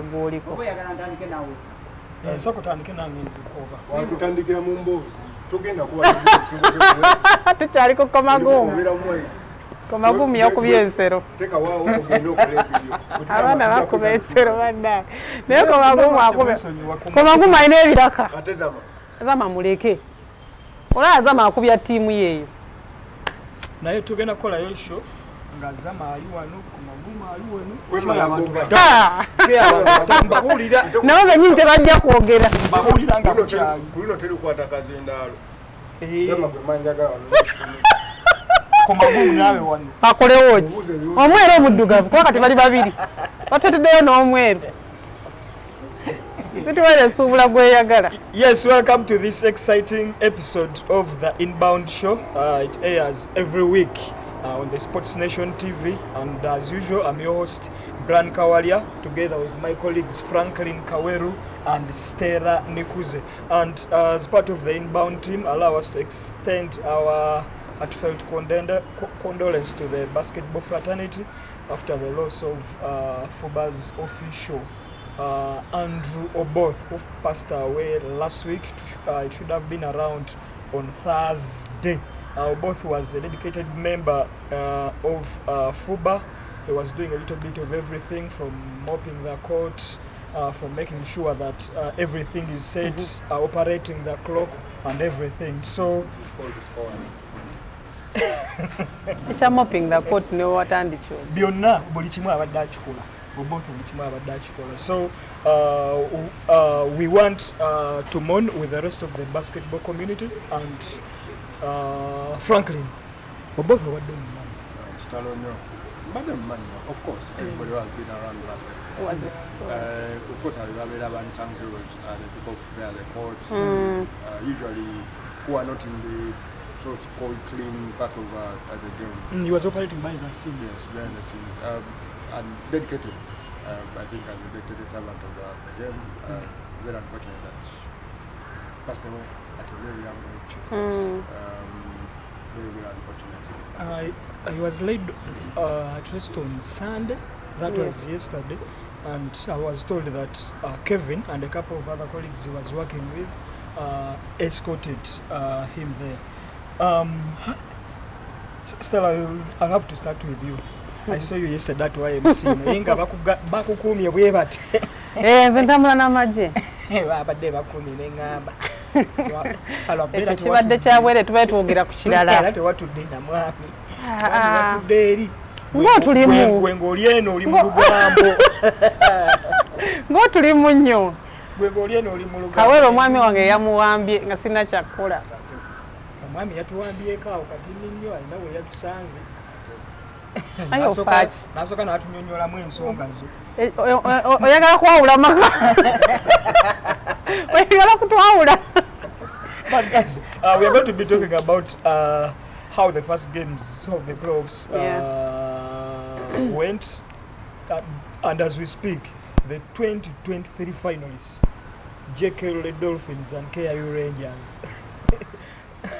Goliko. Soko tandike nange nzikoba. Watutandikira mu mbozi. Tugenda kuba tukyali ku komagumu. Komagumu yakubye ensero. Teka waawo ogenda okola video. Abaana bakuba ensero badda. Naye komagumu akube. Komagumu alina ebiraka. Ate Zama muleke. Olaba Zama akubya ttiimu yeeyo. Naye tugenda kukola yo show nga Zama ali wano, Komagumu ali wano. Mbabulira. Nabo bennyini tebajja kwogera. Mbabulira nga kukyali. Kulino terukwata kazindaalo. Zama gwe manjaga wano. Komagumu nawe wano. Akolewo ki? Omweru omuddugavu kuba kati bali babiri. Batetuddeyo n'omweru. Yes, welcome to this exciting episode of the Inbound Show. It airs every week on the Sports Nation TV, and as usual, I'm your host, Bran Kawalia, together with my colleagues Franklin Kaweru and Stella Nikuze. And as part of the Inbound team, allow us to extend our heartfelt condolence to the basketball fraternity after the loss of FUBA's official Andrew Oboth, who passed away last week. It should have been around on Thursday. Oboth was a dedicated member of FUBA. He was doing a little bit of everything, from mopping the court, from making sure that everything is set, operating the clock and everything. So Echa mopping the court ne watandicho. Byonna buli kimu abadde akikola. So we want to mourn with the rest of the basketball community, and Franklin, both of them. Madam Manu, of course, everybody who has been around basketball. What is it? Of course, I have unsung heroes, the people who prepare the court, usually who are not in the so-called clean part of the game. He was operating behind the scenes. Yes, behind the scenes. And dedicated, I think, as a dedicated servant of the game. Very unfortunate that passed away at a very young age, of course. Very, very unfortunate. He was laid at rest on Sunday. That was yesterday. And I was told that Kevin and a couple of other colleagues he was working with escorted him there. Stella, I'll have to start with you. I saw you yesterday at YMC. Inga bakukumye bwe bati. Nze ntambula n'amagye. Abadde bakumi n'engamba. Ekyo kibadde kyabwere tubaye twogera ku kirala. Era tewatudde na mwami. Watudde eri. Ng'otulimu. Gwe ng'oli eno oli mu lugambo. Ng'otulimu nnyo. Gwe ng'oli eno oli mu lugambo. Kawere omwami wange yamuwambye nga sina kyakkola. Omwami yatuwambyeko awo kati nnyo alina we yatusanze. Nasooka n'atunyonyolamu ensonga zo. Oyagala kwawula maka. Oyagala kutwawula. But guys, we are going to be talking about how the first games of the playoffs went. And as we speak, the 2023 finalists, JKL Dolphins and KIU Rangers,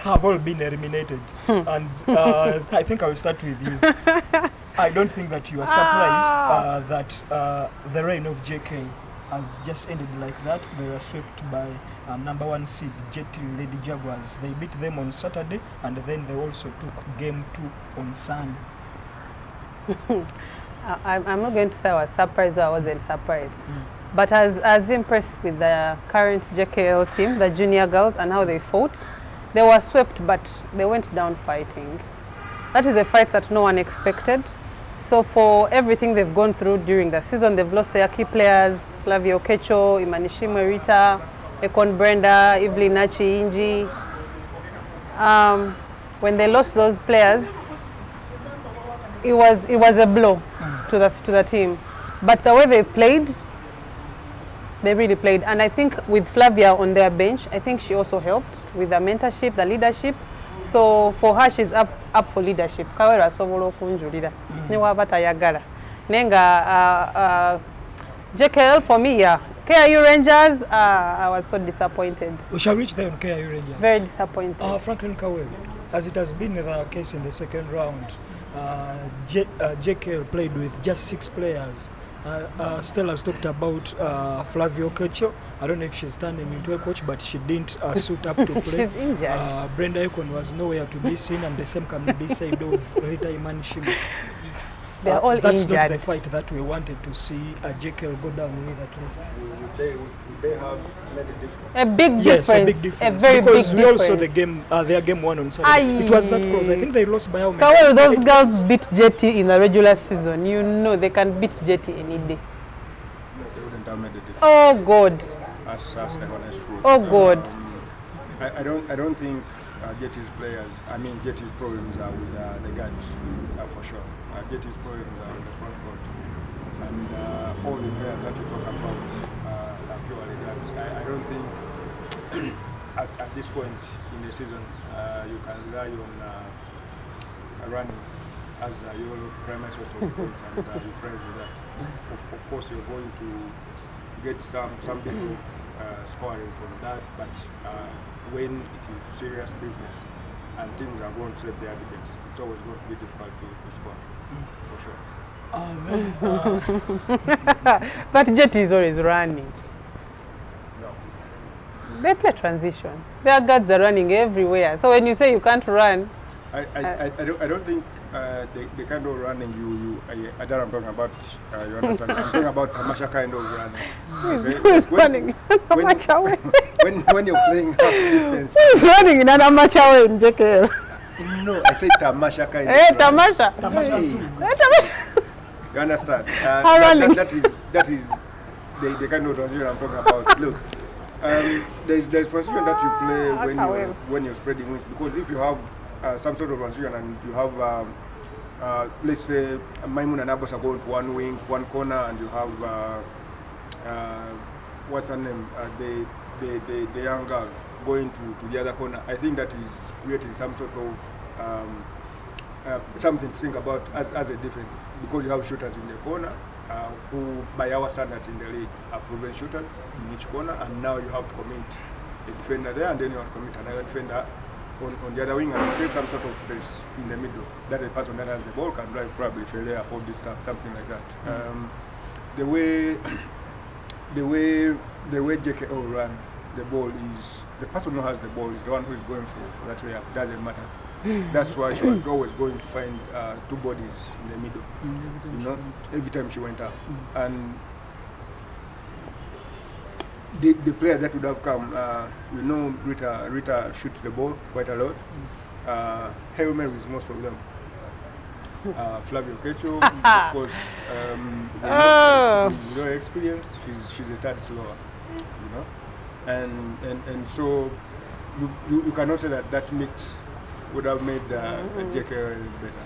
have all been eliminated. And I think I will start with you. I don't think that you are surprised that the reign of JK has just ended like that. They were swept by number 1 seed, Jet Lady Jaguars. They beat them on Saturday, and then they also took game 2 on Sunday. I'm not going to say I was surprised or I wasn't surprised. But I was impressed with the current JKL team, the junior girls, and how they fought. They were swept, but they went down fighting. That is a fight that no one expected. So for everything they've gone through during the season, they've lost their key players, Flavio Kecho, Imanishimwe Rita, Ekon Brenda, Evelyn Nachi Inji. When they lost those players, it was a blow to the team. But the way they played, they really played. And I think with Flavia on their bench, I think she also helped with the mentorship, the leadership. So for her, she's up for leadership. Kawera sobola okunjulira. Ne waba tayagala. Nenga JKL for me, yeah. KIU Rangers, I was so disappointed. We shall reach there on KIU Rangers. Very disappointed. Franklin Kaweru, as it has been the case in the second round, JKL played with just 6 players Stella's talked about Flavio Kecho. I don't know if she's turning into a coach, but she didn't suit up to play. She's injured. Brenda Ekon was nowhere to be seen, and the same can be said of Rita Imanishima. They are all that's injured. Not the fight that we wanted to see Jekyll go down with, at least. Would they have made a difference? A big difference. Yes, a big difference. A very because big we difference. also the game, their game one on Saturday. It was that close. I think they lost by how many? Kawel, those girls beat JT in the regular season. You know they can beat JT any day. No, they wouldn't have made a difference. Oh God. That's the honest truth. Oh God. I don't think JT's players, JT's problems are with the guards, for sure. JT's problems are on the front court. And all the players that you talk about are purely guards. I don't think at this point in the season you can rely on running as your primary source of points and your friends with that. Of course, you're going to get some bit of scoring from that, but when it is serious business and teams are going to set their defenses, it's always going to be difficult to score, for sure. But JT is always running. No. They play transition. Their guards are running everywhere. So when you say you can't run, I don't think the kind of running I don't know I'm talking about, you understand? I'm talking about Tamasha kind of running. who's running in an amateur way? When you're playing half defense. Who's running in an amateur way in JKL? No, I say Tamasha kind Hey, of running. Tamasha. Hey, Tamasha. You understand? That is the kind of transition I'm talking about. Look, there's transition that you play when you're spreading wings, because if you have some sort of transition and you have let's say Maimun and Abbas are going to one wing, one corner, and you have what's her name, the young girl going to the other corner. I think that is creating some sort of something to think about as a defense, because you have shooters in the corner who, by our standards in the league, are proven shooters in each corner, and now you have to commit a defender there, and then you have to commit another defender on the other wing, and create some sort of space in the middle that the person that has the ball can drive, probably failure upon distance, something like that. The way JKO run the ball is, the person who has the ball is the one who is going for that way up. Doesn't matter. That's why she was always going to find two bodies in the middle, you know, every time she went up. And the player that would have come, we know Rita shoots the ball quite a lot. Hail Mary is most of them. Flavio Kecho, of course, with no experience, she's a tad slower, you know. And so you cannot say that mix would have made JK better.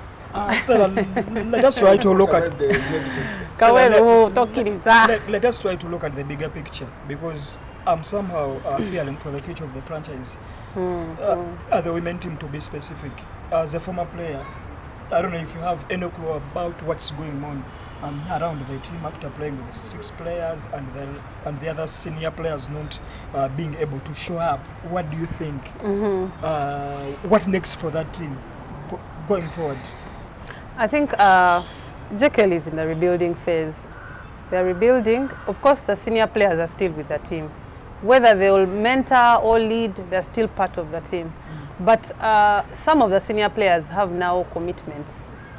Stella, let us try to look at let us try to look at the bigger picture, because I'm somehow feeling for the future of the franchise. The women team, to be specific. As a former player, I don't know if you have any clue about what's going on around the team after playing with 6 players and the other senior players not being able to show up. What do you think? What next for that team going forward? I think JKL is in the rebuilding phase. They're rebuilding. Of course, the senior players are still with the team. Whether they will mentor or lead, they're still part of the team. But some of the senior players have now commitments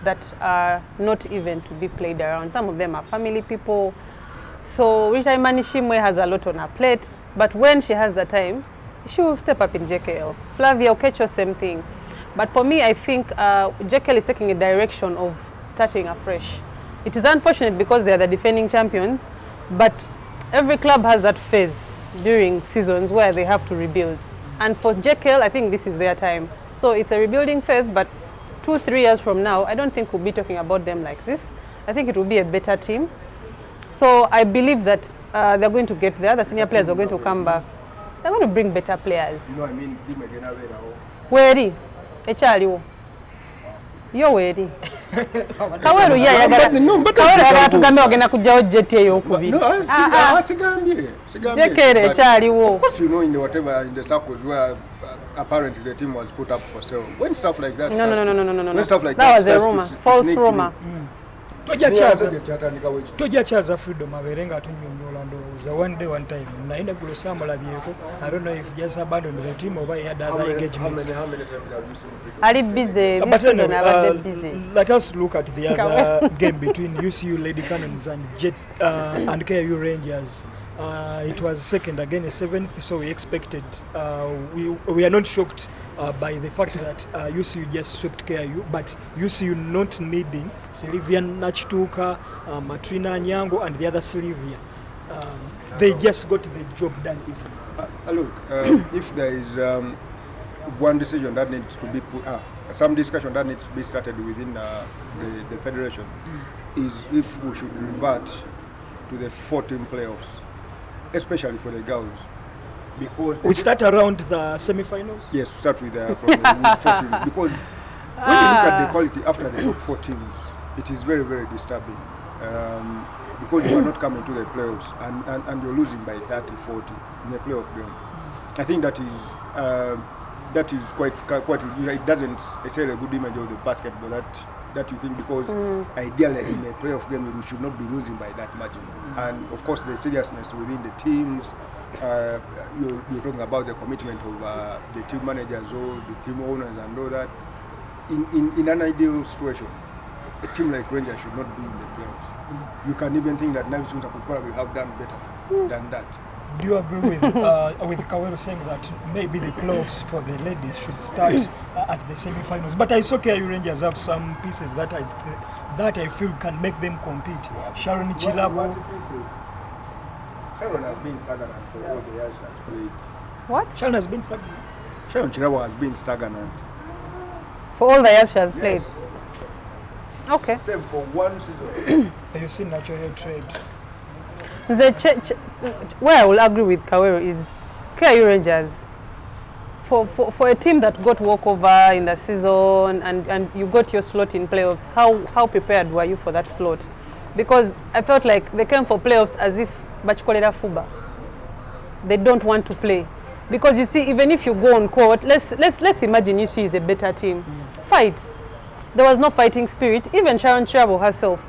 that are not even to be played around. Some of them are family people. So Rita Imanishimwe has a lot on her plate, but when she has the time, she will step up in JKL. Flavia Okecho, same thing. But for me, I think JKL is taking a direction of starting afresh. It is unfortunate because they are the defending champions, but every club has that phase during seasons where they have to rebuild. And for JKL, I think this is their time. So it's a rebuilding phase, but 2-3 years from now, I don't think we'll be talking about them like this. I think it will be a better team. So I believe that they're going to get there. The senior players are going to come back. They're going to bring better players. You know, I mean, team again, Where? Echaliwo. Yo weri. Kaweru yagala tugambe ogenda kujjawo jet eyo okubiri. No, sigambye. Jekere echaliwo. Of course, you know, in the circles where apparently the team was put up for sale. When stuff like that No. when stuff like that was a starts rumor, to false sneak rumor. Toja chaza freedom aberenga atunyonyola ndowooza one day one time naenda gulo samulabyeko. I don't know if just abandoned the team or he had other engagements. Ali busy this season abadde busy. Let us look at the other game between UCU Lady Cannons and and KU Rangers. It was second again, a 7th, so we expected, we are not shocked by the fact that UCU just swept KU, but UCU not needing Sylvia Nachituka, Matrina Nyango and the other Sylvia. They just got the job done easily. Look, if there is one decision that needs to be put, some discussion that needs to be started within the federation, is if we should revert to the 14 playoffs, especially for the girls, because we start around the semi-finals. Yes, start with from the 14, because when you look at the quality after the top 4 teams, it is very, very disturbing, because you are not coming to the playoffs and you're losing by 30-40 in a playoff game. I think that is quite it doesn't say a good image of the basketball that you think, because ideally in a playoff game we should not be losing by that margin. And of course the seriousness within the teams, you're talking about the commitment of the team managers or the team owners and all that. In an ideal situation, a team like Rangers should not be in the playoffs. You can even think that Navis could probably have done better than that. Do you agree with Kawero saying that maybe the playoffs for the ladies should start at the semi-finals? But I saw KU Rangers have some pieces that I feel can make them compete. Sharon Chilabo. Sharon has been stagnant for all the years she has played. What? Sharon has been stagnant. Sharon Chilabo has been stagnant for all the years she has played. Yes. Okay. Except for one season. You see natural hair trade. Where I will agree with Kawero is KU Rangers. For a team that got walkover in the season and you got your slot in playoffs, how prepared were you for that slot? Because I felt like they came for playoffs as if bachikolera fuba. They don't want to play. Because you see, even if you go on court, let's imagine UC is a better team. Fight. There was no fighting spirit. Even Sharon Chirabo herself,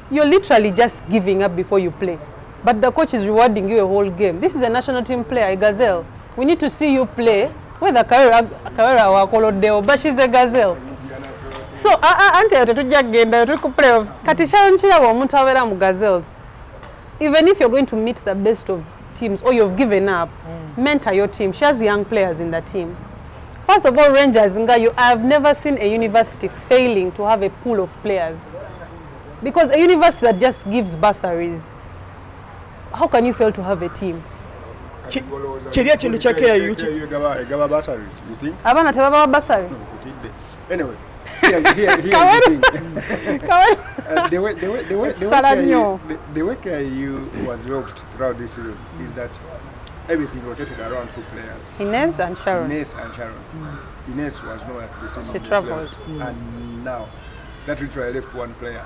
you're literally just giving up before you play. But the coach is rewarding you a whole game. This is a national team player, a gazelle. We need to see you play. Whether Carrera or Colodeo, but she's a gazelle. So, playoffs. Gazelles. Even if you're going to meet the best of teams or you've given up, mentor your team. She has young players in the team. First of all, Rangers, I've never seen a university failing to have a pool of players. Because a university that just gives bursaries, how can you fail to have a team? Cheria chindu cha KU gaba bursaries, you think? Abana tebaba bursary. Anyway, here's the thing. The way KU was roped throughout this season is that everything rotated around 2 players. Inez and Sharon. Inez was nowhere to be seen. She traveled. And now, that literally left 1 player.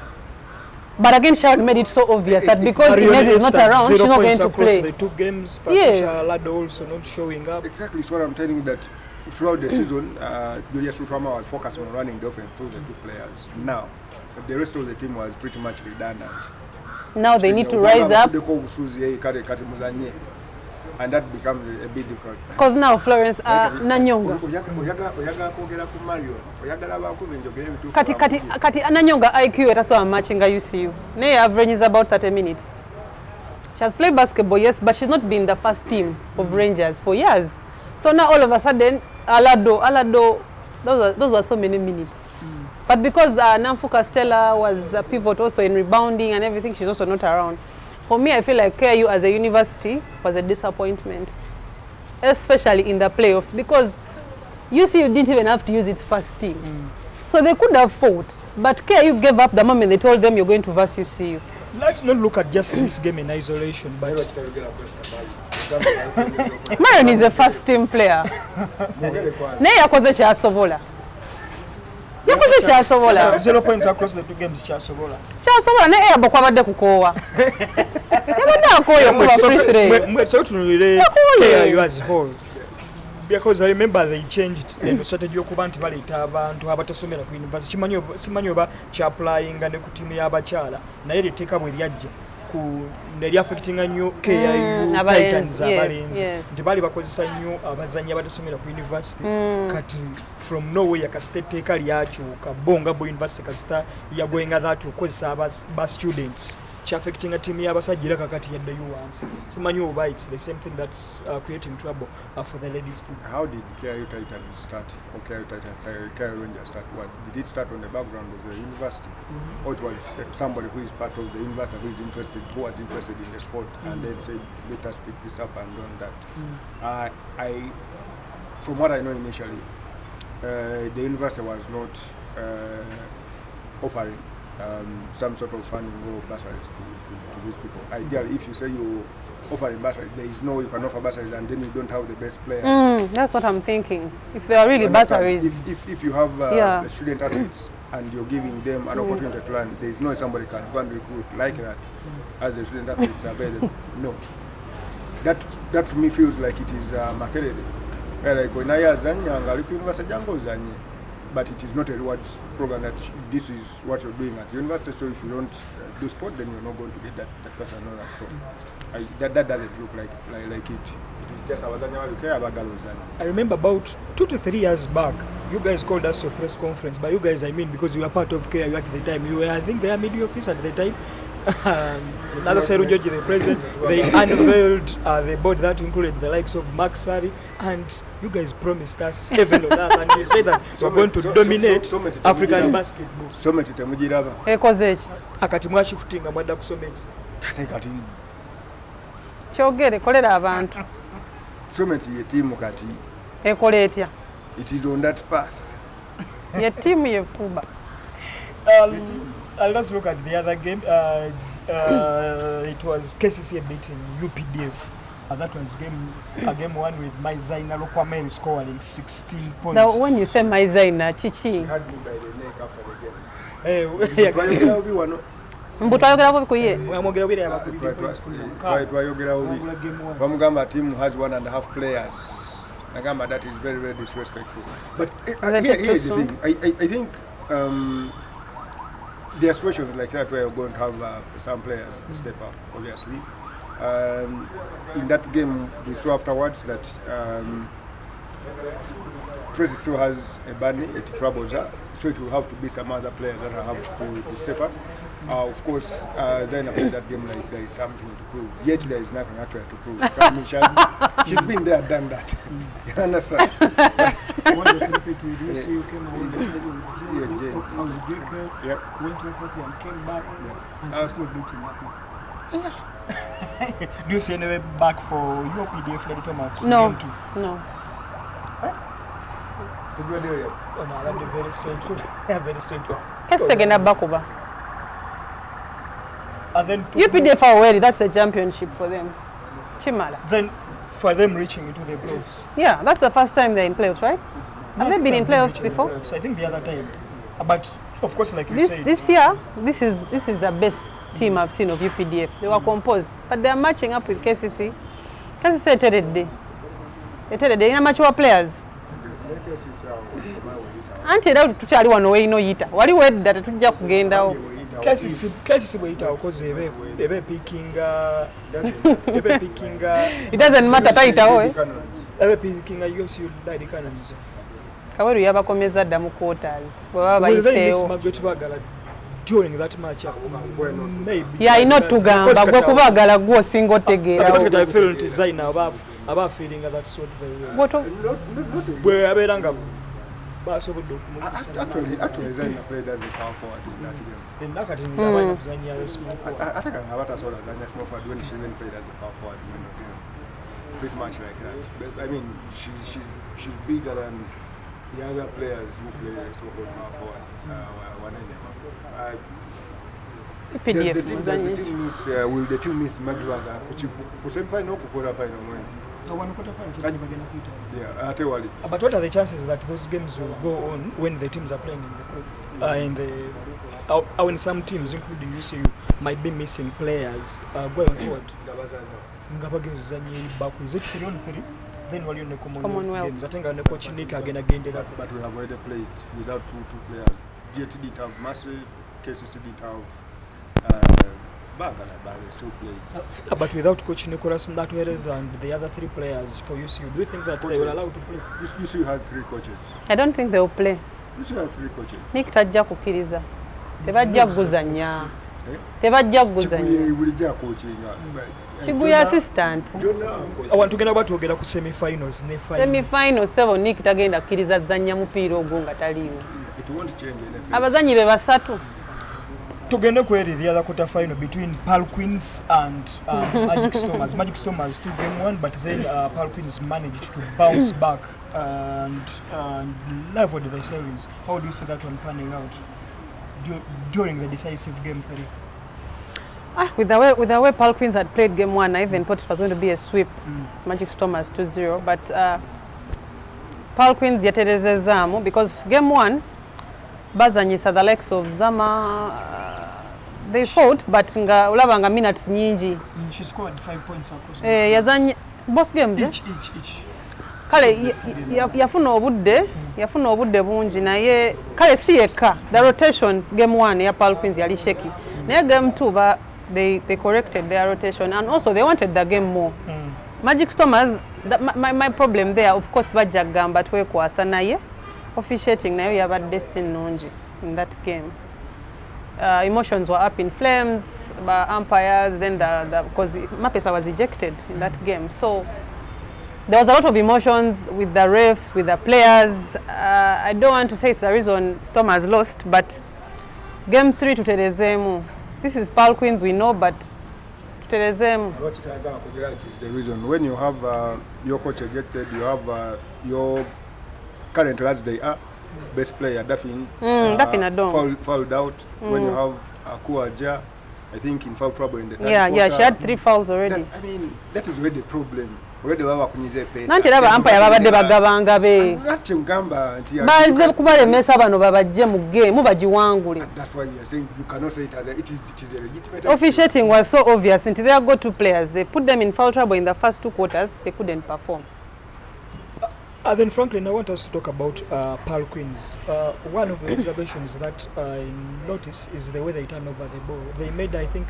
But again, Sharon made it so obvious that because Inez is not around, she's not going to play. The 2 games, Patricia Lado also not showing up. Exactly, it's what I'm telling you, that throughout the season, Julia Sutrama was focused on running the offense through the 2 players. Now, the rest of the team was pretty much redundant. Now they need to rise up. And that becomes a bit difficult. Because now Florence Nanyonga. Kati Nanyonga IQ at so matching UCU. Her average is about 30 minutes. She has played basketball, yes, but she's not been the first team of Rangers for years. So now all of a sudden, Alado, those were so many minutes. But because Namfuka Stella was a pivot also in rebounding and everything, she's also not around. For me, I feel like KU as a university was a disappointment, especially in the playoffs, because UCU didn't even have to use its first team. So they could have fought, but KU gave up the moment they told them you're going to verse UCU. Let's not look at just this game in isolation, but Marion is a first team player. Yakoze 0 points across the 2 games Chasobola. Chasobola ne ebo kwabadde kukowa. Yabadde akoyo kuba free throw. So to relay KU as whole. because I remember they changed the strategy okuba nti baleeta abantu abatasomera ku university simanyi oba kyapplyinga ne ku tiimu y'abakyala naye lyeteeka bwe lyajja neri affectinga nnyo KIU Titans abalenzi nti baali bakozesa nnyo abazannyi abatasomera ku university kati from nowhere kasita etteeka lyakyuka bonga bo university kasita yagoinga that okozesa ba students affecting a team y'abasajja era kakati yaddayo wansi simanyi oba it's the same thing that's creating trouble for the ladies team. How did KIU Titans start? Or KIU Rangers start? What did it start on the background of the university, or it was somebody who is part of the university who was interested in the sport and then said let us pick this up and run that? From what I know initially, the university was not offering some sort of funding or bursaries to these people. Ideally, if you say you're offering bursaries, there is no, you can offer bursaries and then you don't have the best players. That's what I'm thinking. If they are really bursaries. If you have the student athletes and you're giving them an opportunity to learn, there is no somebody can go and recruit like that as the student athletes are available. No. That to me feels like it is marketed. Like when I was but it is not a rewards program that this is what you're doing at the university, so if you don't do sport, then you're not going to get that person or that. So that doesn't look like it. It is just I remember about 2 to 3 years back, you guys called us to a press conference. By you guys, I mean because you were part of KIU at the time. You were, I think, their media office at the time. The president, they unveiled the board that included the likes of Mark Sari, and you guys promised us heaven on earth, and you said that we're going to dominate African basketball. Summit temujiraba. Akati mwashifutinga mwada ku summit. Kati. Kyogere kolera abantu. Summit ye team kati. Ekole etya. It is on that path. Ye team ye fuba. Let's look at the other game. It was KCC beating UPDF. That was a game one with Maizaina Lokwame scoring 16 points. Now, when you say Maizaina, Chichi. He had me by the neck after the game. Bamugamba team has 1.5 players. Nagamba that is very, very disrespectful. But here's the thing. I think there are situations like that where you're going to have some players step up, obviously. In that game, we saw afterwards that Tracy still has a bunny, it troubles her, so it will have to be some other players that have to step up. Of course, Zaina played that game like there is something to prove. Yet there is nothing actually to prove. I mean, she's been there, done that. You understand? Went to Ethiopia and came back and she's still beating Do you see any way back for your PDF Lady Thomas? No. Oh no, that's very strange. Very strange. Kesegenda bakuba. And then UPDF are already, that's a championship for them. Chimala. Then for them reaching into the playoffs. Yeah, that's the first time they're in playoffs, right? Have they been in playoffs before? I think the other time. But of course, like you said. This year, this is the best team I've seen of UPDF. They were composed, but they are matching up with KCC. KCC they are mature players. Anti that tuchali wano we no yita. Wali wed that tujja kugenda. KCC boyita okoze ebe picking It doesn't matter taita we. Ebe picking USU dadi cannons. Kaweru yabakomeza dda mu quarters. Baba bayiseewo. During that match, maybe. Yeah, not to gamba. Gwe kubagala gwo single tegeera. Because I feel design about feeling that sort very well. What? Where aberanga basobodde actually Zaina played as a power forward in that game. In nakati ngabanya kuzanya small forward. Ataka abatasobola kuzanya small forward when she even played as a power forward in the game. Pretty much like that. But, I mean, she's bigger than the other players who play so-called power forward. Will the team miss Majuaga? Semi-final or final when? Yeah, but what are the chances that those games will go on when the teams are playing when some teams, including UCU, might be missing players going forward? Is it 3-on-3? then wali ne Commonwealth games atenga ne coach Nick agenda agendera. But we have already played without two players. GT didn't have Massey, KCC didn't have Bagala, but they still played. But without coach Nicholas Ndatuerez and the other 3 players for UCU, do you think that they will allow to play? UCU had 3 coaches. I don't think they will play. UCU had 3 coaches. Nick tajja kukiriza tebajja kuguzanya tebajja kuguzanya bulijja coaching Kiguya assistant abantu genda batwogera ku semi-finals ne semi-finals sebo Nick tagenda kukiriza zanya mupiira ogwo nga taliiwo it won't change anything. Abazanyi be basatu tugende kweri the other quarter final between Pearl Queens and Magic Stormers. Magic Stormers took game 1, but then Pearl Queens managed to bounce back and leveled the series. How do you see that one panning out during the decisive game 3? With the way Pearl Queens had played game 1, I even thought it was going to be a sweep. Magic Stormers 2-0, but Pearl Queens yaterezezaamu because game 1 bazanyisa the likes of Zama. They fought, but nga ulabanga minutes nyingi. She scored 5 points across. Yazanya both games. Each. Kale yafuna obudde bungi naye kale si yekka. The rotation game 1 ya Pearl Queens yali shaky. Naye game 2 they corrected their rotation and also they wanted the game more. Magic Stormers, my problem there, of course, bajagamba twekwasa naye officiating naye yabadde sinungi in that game. Emotions were up in flames by umpires, then because Mapesa was ejected in that game. So there was a lot of emotions with the refs, with the players. I don't want to say it's the reason Stormers lost, but game 3 tuterezemu. This is Pearl Queens, we know, but tuterezemu. It is the reason. When you have your coach ejected, you have your current as they are best player Daffin fouled out. When you have Akuaja, I think in foul trouble in the third quarter. She had 3 fouls already. That is where the problem. Already baba kunyize pesa. Nanti laba umpire babadde bagabanga be. Nache mgamba nti baze kubalemesa bano babajje mu game bagiwangule. That's why you are saying you cannot say it as it is a legitimate. Officiating was so obvious. Until they got 2 players, they put them in foul trouble in the first 2 quarters. They couldn't perform. Then Franklin, I want us to talk about Pearl Queens. One of the observations that I noticed is the way they turn over the ball. They made, I think,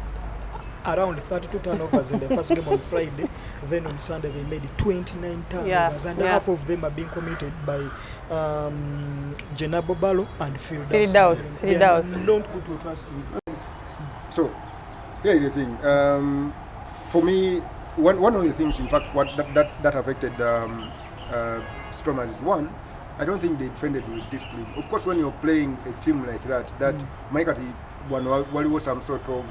around 32 turnovers in the first game on Friday. Then on Sunday they made 29 turnovers, and half of them are being committed by Jenna Bobalo and Phil Dawes. They are not good to trust him. So, here's the thing. For me, one of the things, in fact, what that affected Stormers is one, I don't think they defended with discipline. Of course, when you're playing a team like that Maikati wali was some sort of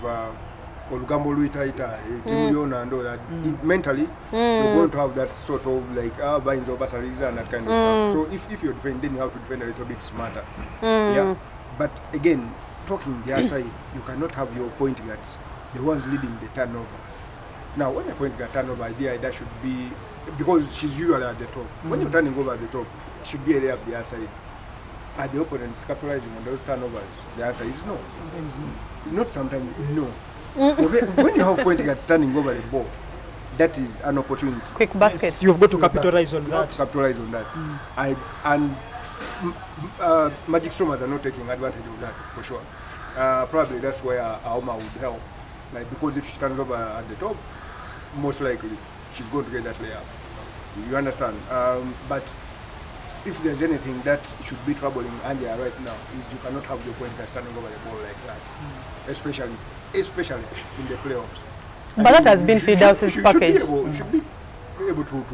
Olugambo Luitaita, team Yonando that mentally you're going to have that sort of like binds or basaliza and that kind of stuff. So if you're defending, you have to defend a little bit smarter. Yeah. But again, talking the other side, you cannot have your point guards, the ones leading the turnover. Now, when a point guard turnover idea, that should be because she's usually at the top. When you're turning over at the top, it should be a area up the other side. Are the opponents capitalizing on those turnovers? The answer is no. Sometimes no. Not sometimes, no. When you have point guard standing over the ball, that is an opportunity. Quick basket. Yes, you've got to capitalize on that. Capitalize on that. Magic Stormers are not taking advantage of that for sure. Probably that's where Aoma would help. Like, because if she stands over at the top, most likely she's going to get that layup. You understand? But if there's anything that should be troubling Anja right now, is you cannot have your point guard standing over the ball like that, especially in the playoffs. But that has been Fidau's package. You should be able to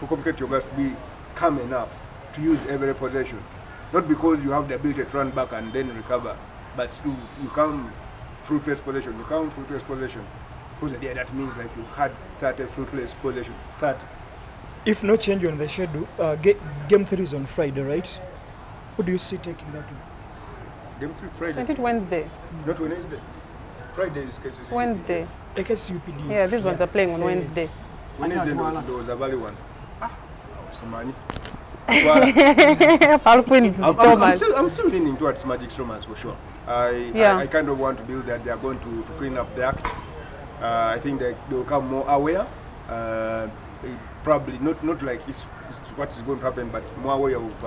communicate your guys, to be calm enough to use every possession. Not because you have the ability to run back and then recover, but still you come fruitless possession. Because that means like you had 30 fruitless possession. 30. If no change on the schedule, game 3 is on Friday, right? Who do you see taking that one? Game 3 Friday. I did Wednesday. Not Wednesday. Friday is KCC. Wednesday. KCUPD. Yeah, these ones are playing on Wednesday. Wednesday there was a valid one. Samani. Pearl Queens. I'm still leaning towards Magic Stormers for sure. I kind of want to build that they are going to clean up the act. I think they will come more aware. probably not like it's what is going to happen, but more way of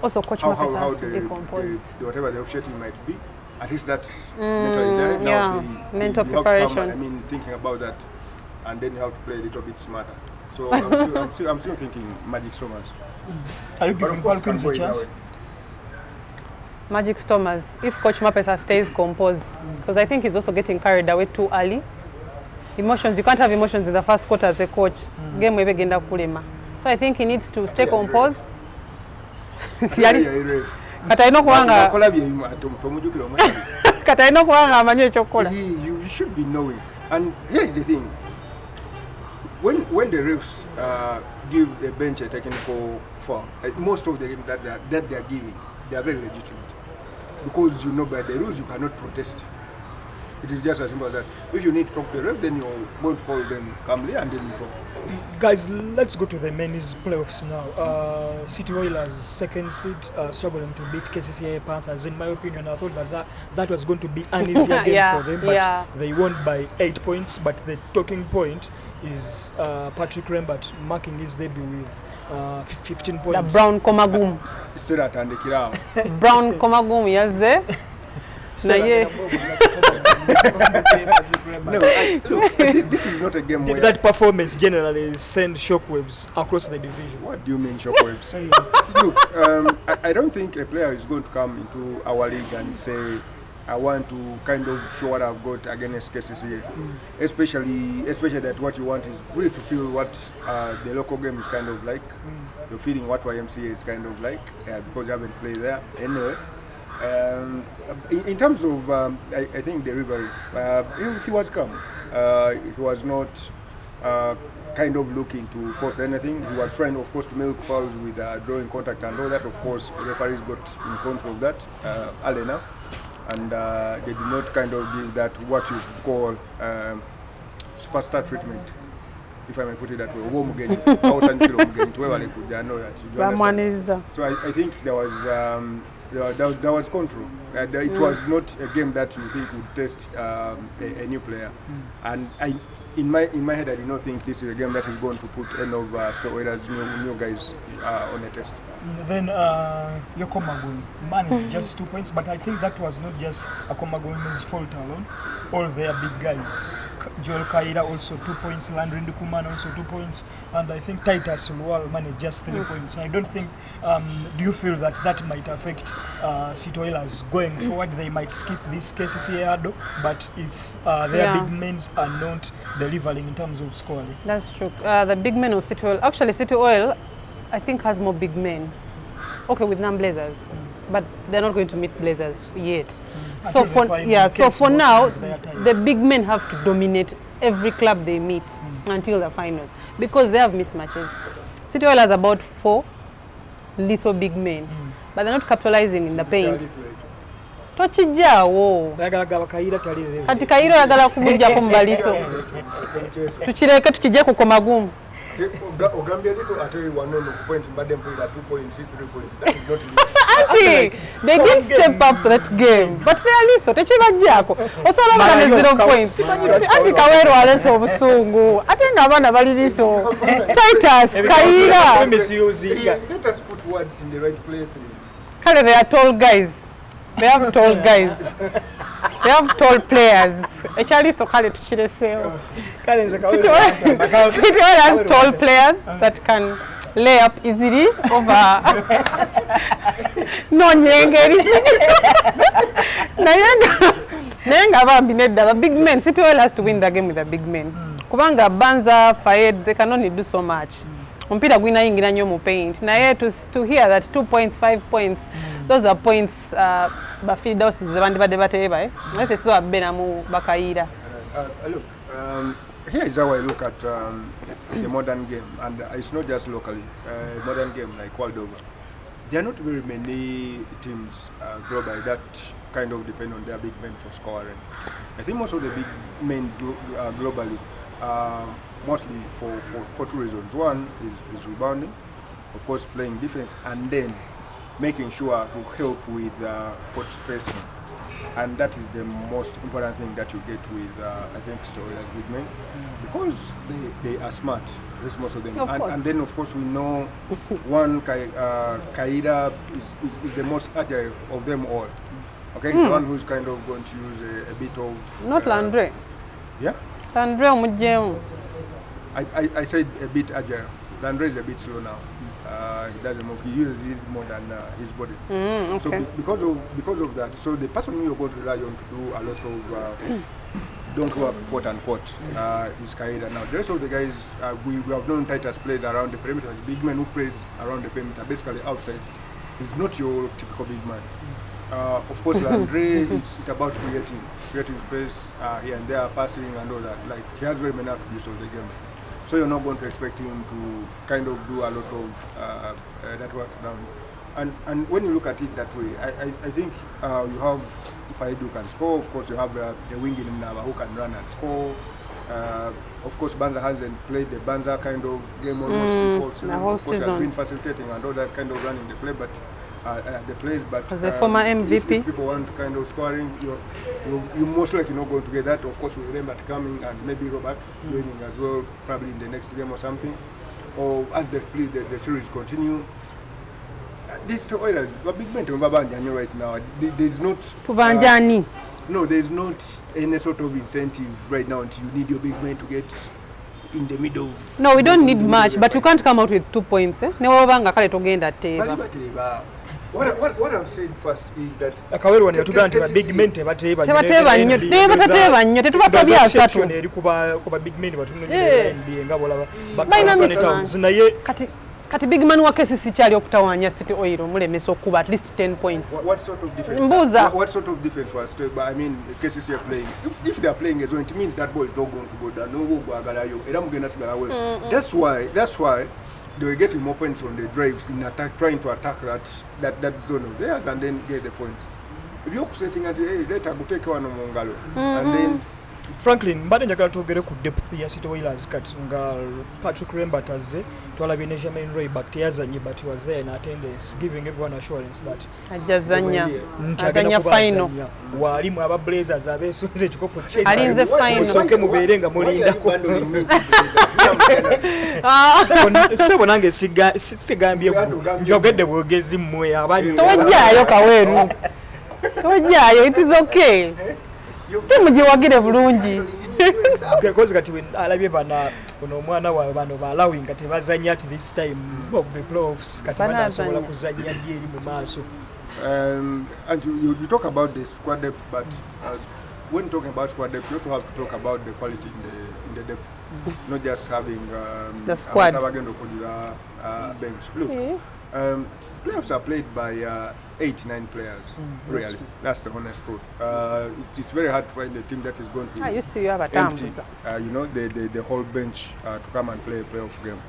also coach how has to the, be composed. whatever the officiating might be. At least that's mentally there. Now mental you have to preparation. come, thinking about that, and then you have to play a little bit smarter. So I'm still thinking Magic Stormers. Are you giving Falcons a chance? Magic Stormers, if Coach Mapesa stays composed, because I think he's also getting carried away too early. Emotions, you can't have emotions in the first quarter as a coach. Game webe genda kulema. So I think he needs to stay composed. Kataino kuanga. Kataino kuanga amanye chokola. You should be knowing. And here's the thing. When the refs give the bench a technical foul, most of the games that they are giving, they are very legitimate. Because you know by the rules you cannot protest. It is just as simple as that. If you need to talk to the ref, then you're going to call them calmly and then you talk. Guys, let's go to the men's playoffs now. City Oilers second seed, struggling to beat KCCA Panthers. In my opinion, I thought that was going to be an easier game for them, but they won by 8 points. But the talking point is Patrick Rembert marking his debut with 15 points. The Brown Komagum. Still at and the Brown Komagum, yes, there. No, look, this is not a game where that performance generally send shockwaves across the division. What do you mean shockwaves? Look, I don't think a player is going to come into our league and say, I want to kind of show what I've got against KCCA. Especially that what you want is really to feel what the local game is kind of like. You're feeling what YMCA is kind of like, because you haven't played there. Anyway, in terms of, I think the rivalry, he was calm. He was not kind of looking to force anything. He was trying, of course, to milk fouls with drawing contact and all that. Of course, referees got in control of that early enough. And they did not kind of give that what you call superstar treatment, if I may put it that way. So I think there was control. It was not a game that you think would test a new player. And in my head, I did not think this is a game that is going to put any of Oilers new guys on a test. Then Yoko Magul managed just 2 points, but I think that was not just Akomagul's fault alone. All their big guys. Joel Kaira also 2 points, Landry Ndukuman also 2 points, and I think Titus Lual managed just 3 points. I don't think, do you feel that might affect City Oilers going forward? They might skip this KCCA hurdle, but if their big men are not delivering in terms of scoring. That's true. The big men of City Oil, actually City Oil, I think has more big men. Okay, with non-Blazers, but they're not going to meet Blazers yet. So for now, the big men have to dominate every club they meet until the finals because they have mismatches. City Oil has about 4 lethal big men, but they're not capitalizing in the paint. Tochijawo. Kati Kairo yagala kumujja ku mbalito. Tukireke tukijje ku Komagumu. Ogambia this I tell you one point but them play 2 points, 3 points. That is not Auntie, they did step up that game, but they are lethal. Techibajjako. Osobola bana 0 points. Ati Kawero alese obusungu. Ate ng'abaana bali lethal. Titus, Kaira. Let us put words in the right places. Kale, they are tall guys. They have tall guys. They have tall players. Actually, so Kale tukireseewo. City Oil has tall players that can lay up easily over. No nyengeri. Nayenga bambi nedda the big men. City Oil has to win the game with the big men. Kubanga Banza, Fayed, they can only do so much. Omupiira gwina yingira nnyo mu paint. Naye to hear that 2 points, 5 points, those are points bafield houses bandibadde bateeba ate so abena mu Bakaira. Look, here is how I look at the modern game, and it's not just locally. Modern game like world over, there are not very many teams globally that kind of depend on their big men for scoring. I think most of the big men globally mostly for 2 reasons. One is rebounding, of course playing defense, and then making sure to help with court spacing. And that is the most important thing that you get with, I think, stories as big men, because they are smart. That's most of them. And then, of course, we know one Kaida is the most agile of them all. Okay, he's the one who's kind of going to use a bit of... Not Landry. Yeah? Landry I said a bit agile. Landry is a bit slow now. He doesn't move. He uses it more than his body. Okay. So because of that, so the person you're going to rely on to do a lot of don't work, quote unquote, is Kaida. Now the rest of the guys we have known Titus plays around the perimeter. Big man who plays around the perimeter, basically outside, is not your typical big man. Of course, Landry is about creating space here and there, passing and all that. Like he has very many attributes of the game. So you're not going to expect him to kind of do a lot of that work down. And when you look at it that way, I think you have Faid who can score. Of course, you have the wing in Nava who can run and score. Of course, Banza hasn't played the Banza kind of game almost this whole season. Of course, he has been facilitating and all that kind of running the play, but the plays. But as a former MVP, if people want kind of scoring, you're most likely not going to get that. Of course, with Rembert coming and maybe Robert joining as well, probably in the next game or something, or as the series continue. These two Oilers, what big men to Babanja right now, there's not. No, there's not any sort of incentive right now until you need your big men to get in the middle of... No, we don't need much, but you can't come out with 2 points. What I'm saying first is that big men Kati big man wa KCC chali okutawanya City Oil mulemesa okuba at least 10 points. What sort of defense? What sort of defense was? But I mean, KCC are playing. If they are playing as well, it means that ball is not going to go down. No go agalayo. Era mugenda sigala we. That's why they were getting more points on the drives in attack, trying to attack that zone of theirs and then get the points. If you're saying that hey, later go take one mongalo and then. Franklin, mbade njagala twogere ku depth ya City Oilers kati nga Patrick Rembert azze twalabye ne Jermaine Roy back teyazanye but he was there in attendance giving everyone assurance that ajazanya final walimu aba Blazers abesunze ekikopo kye alinze final soke mubeere nga mulindako sebo nange sigambye njogedde bwogezi mmwe abali tojjayo kaweeru tojjayo it is okay Timujewagire bulungi. Because kati alabye bana ono mwana wa bano ba allowing kati bazanya at this time of the playoffs kati bana asobola kuzanya byeri mu maaso. And you talk about the squad depth, but when talking about squad depth, you also have to talk about the quality in the depth, not just having the squad. Bench. Look, playoffs are played by 8-9 players, really. That's the honest truth. It's very hard to find a team that is going to empty, the whole bench to come and play a playoff game.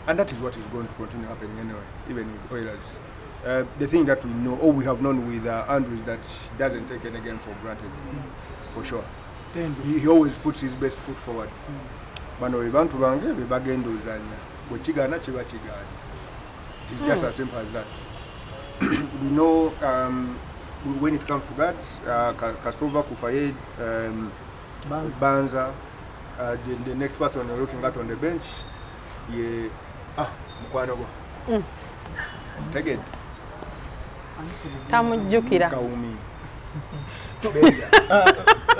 And that is what is going to continue happening anyway, even with Oilers. The thing that we know, or we have known with Andrew, is that he doesn't take any game for granted, for sure. He always puts his best foot forward. It's just as simple as that. We know when it comes to guards, Kastova, Kufayed, Banza, the next person you're looking at on the bench, Mkwanogo. Take it. Tamujukira. Kaumi.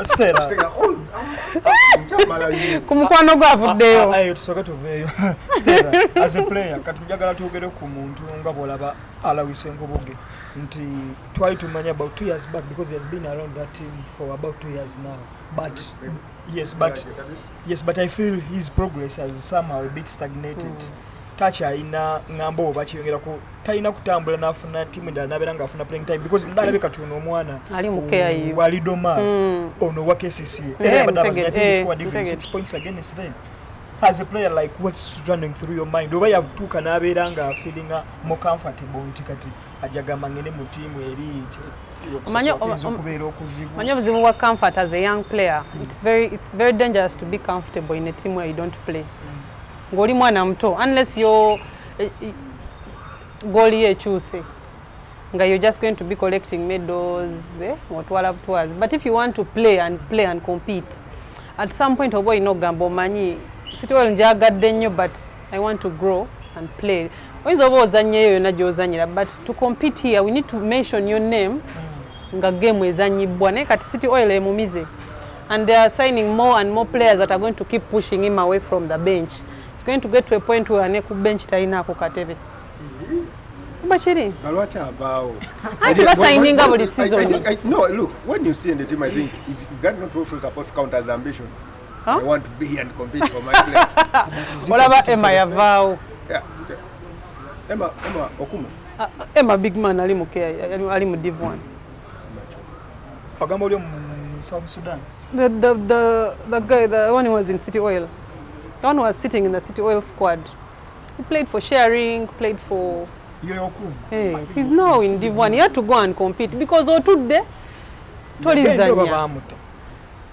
Stella. Kumukwano gwavuddeyo. Ayo tusoka tuveyo. Stella, as a player, kati njagala twogere ku muntu nga bolaba alawise ngoboge. Nti twali tumanya about 2 years back because he has been around that team for about 2 years now. But but I feel his progress has somehow a bit stagnated. Tacha ina ngambo bachiyongera ko taina kutambula nafuna timu ndala nabera ngafuna playing time because ndalabeka tuno omwana ali mukea yiyo walidoma ono wa KCC era badaba I think squad difference 6 points against them. As a player, like what's running through your mind? Oba yabutuka nabera nga feeling more comfortable ntikati ajagamba ngene mu team elite Manyo buzibu wa comfort as a young player. It's very dangerous to be comfortable in a team where you don't play. Ngoli mwana mto unless yo goli echuse You're just going to be collecting medals, but if you want to play and compete, at some point obo ino gambo manyi City Oil njagadde nnyo, but I want to grow and play. Oyinza oba ozannyeyo yonna gy'ozannyira, but to compete here we need to mention your name nga game ezannyibwa. Naye kati City Oil emumize, and they are signing more and more players that are going to keep pushing him away from the bench. It's going to get to a point where ne ku bench talinaako katebe. Bachiri. No, look, when you see in the team, I think, is that not also supposed to count as ambition? Huh? I want to be here and compete for my place. What about Emma Yavao? Yeah, okay. Emma Okumu. Emma big man, Ali mu Div 1. South Sudan. The guy, the one who was in City Oil. The one who was sitting in the City Oil squad. He played for Sharing, played for... Hey, he's now in Div 1. He had to go and compete because today,